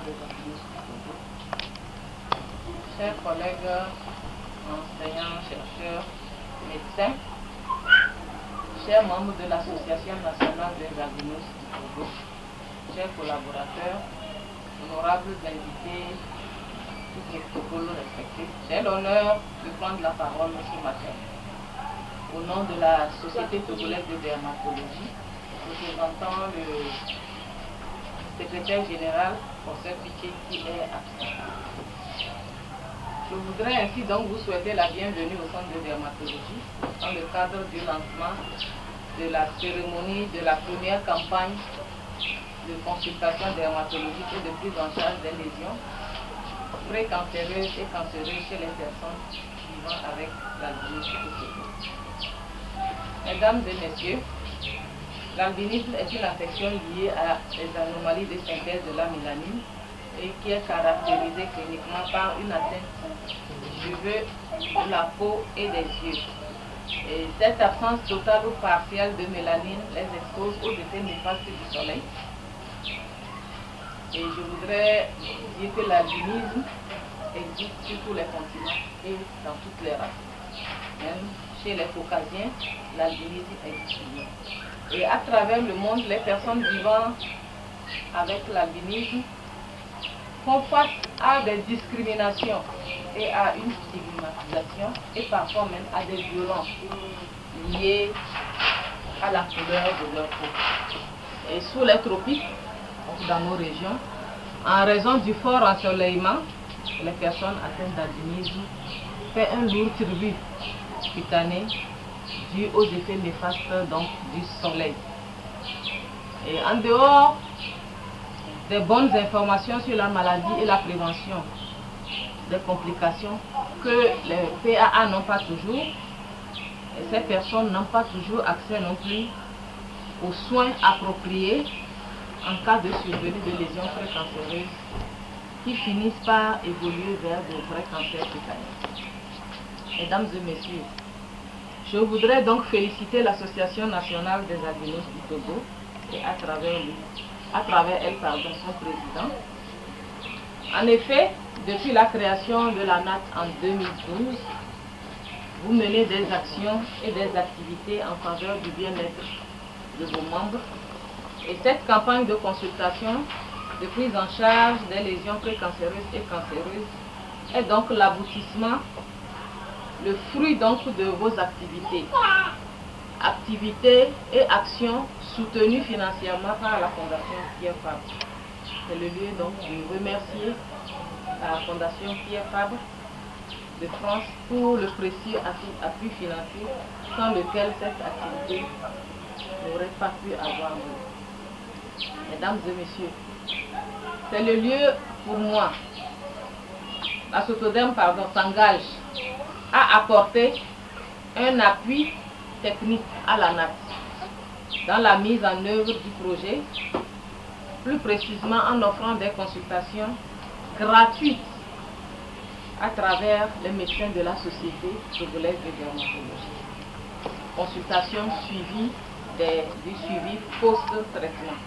des albinistes du Togo. Chers collègues, enseignants, chercheurs, médecins, chers membres de l'Association nationale des albinistes du Togo, chers collaborateurs, honorables invités, tous les protocoles respectés, j'ai l'honneur de prendre la parole ce matin au nom de la Société togolaise de dermatologie, représentant le secrétaire général Professeur Piché qui est absent. Je voudrais ainsi donc vous souhaiter la bienvenue au centre de dermatologie dans le cadre du lancement de la cérémonie de la première campagne de consultation dermatologique et de prise en charge des lésions précancéreuses et cancéreuses chez les personnes vivant avec l'albinisme. Mesdames et messieurs, l'albinisme est une affection liée à des anomalies de synthèse de la mélanine et qui est caractérisée cliniquement par une atteinte des cheveux, de la peau et des yeux. Et cette absence totale ou partielle de mélanine les expose aux effets néfastes du soleil. Et je voudrais dire que l'albinisme existe sur tous les continents et dans toutes les races. Même chez les Caucasiens, l'albinisme existe. Et à travers le monde, les personnes vivant avec l'albinisme font face à des discriminations et à une stigmatisation et parfois même à des violences liées à la couleur de leur peau. Et sous les tropiques, dans nos régions, en raison du fort ensoleillement, les personnes atteintes d'albinisme paient un lourd tribut cutané dû aux effets néfastes donc, du soleil. Et en dehors des bonnes informations sur la maladie et la prévention des complications que les PAA n'ont pas toujours, et ces personnes n'ont pas toujours accès non plus aux soins appropriés en cas de survenue de lésions précancéreuses qui finissent par évoluer vers de vrais cancers cutanés. Mesdames et messieurs, je voudrais donc féliciter l'Association nationale des albinos du Togo et à travers elle, son président. En effet, depuis la création de la NAT en 2012, vous menez des actions et des activités en faveur du bien-être de vos membres. Et cette campagne de consultation, de prise en charge des lésions précancéreuses et cancéreuses est donc l'aboutissement, le fruit donc de vos activités. Activités et actions soutenues financièrement par la Fondation Pierre Fabre. C'est le lieu donc de remercier la Fondation Pierre Fabre de France pour le précieux appui financier sans lequel cette activité n'aurait pas pu avoir lieu. Mesdames et messieurs, c'est le lieu pour moi. La Sotoderm s'engage à apporter un appui technique à la NAT dans la mise en œuvre du projet, plus précisément en offrant des consultations gratuites à travers les médecins de la Société togolaise de dermatologie. Consultations suivies du suivi post-traitement.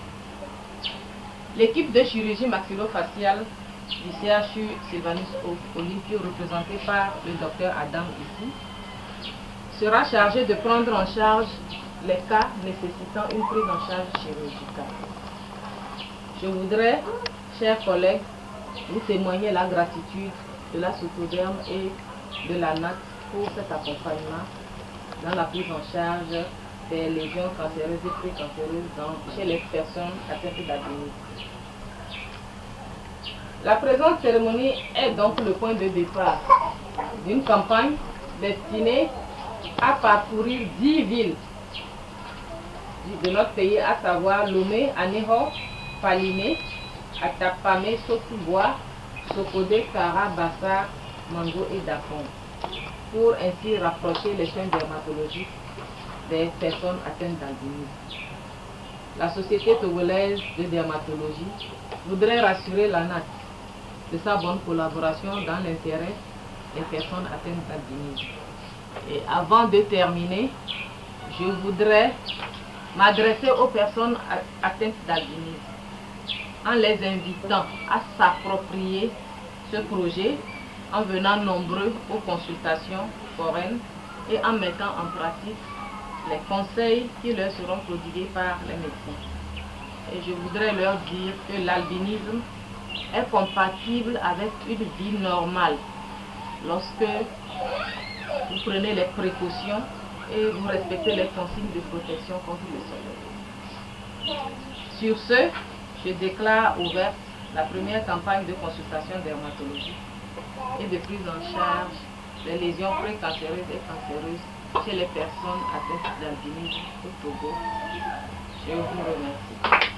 L'équipe de chirurgie maxillofaciale du CHU Sylvanus Olympio, représentée par le docteur Adam ici, sera chargée de prendre en charge les cas nécessitant une prise en charge chirurgicale. Je voudrais, chers collègues, vous témoigner la gratitude de la Sotoderm et de la NAT pour cet accompagnement dans la prise en charge des lésions cancéreuses et précancéreuses chez les personnes atteintes d'albinisme. La présente cérémonie est donc le point de départ d'une campagne destinée à parcourir 10 villes de notre pays, à savoir Lomé, Aného, Paliné, Atapamé, Sotoubois, Sokodé, Kara, Bassar, Mango et Dapon, pour ainsi rapprocher les soins dermatologiques des personnes atteintes d'albinisme. La Société togolaise de dermatologie voudrait rassurer la NAT de sa bonne collaboration dans l'intérêt des personnes atteintes d'albinisme. Et avant de terminer, je voudrais m'adresser aux personnes atteintes d'albinisme. en les invitant à s'approprier ce projet, en venant nombreux aux consultations foraines et en mettant en pratique les conseils qui leur seront prodigués par les médecins. Et je voudrais leur dire que l'albinisme est compatible avec une vie normale lorsque vous prenez les précautions et vous respectez les consignes de protection contre le soleil. Sur ce, je déclare ouverte la première campagne de consultation dermatologique et de prise en charge des lésions précancéreuses et cancéreuses chez les personnes atteintes d'albinisme au Togo. Je vous remercie.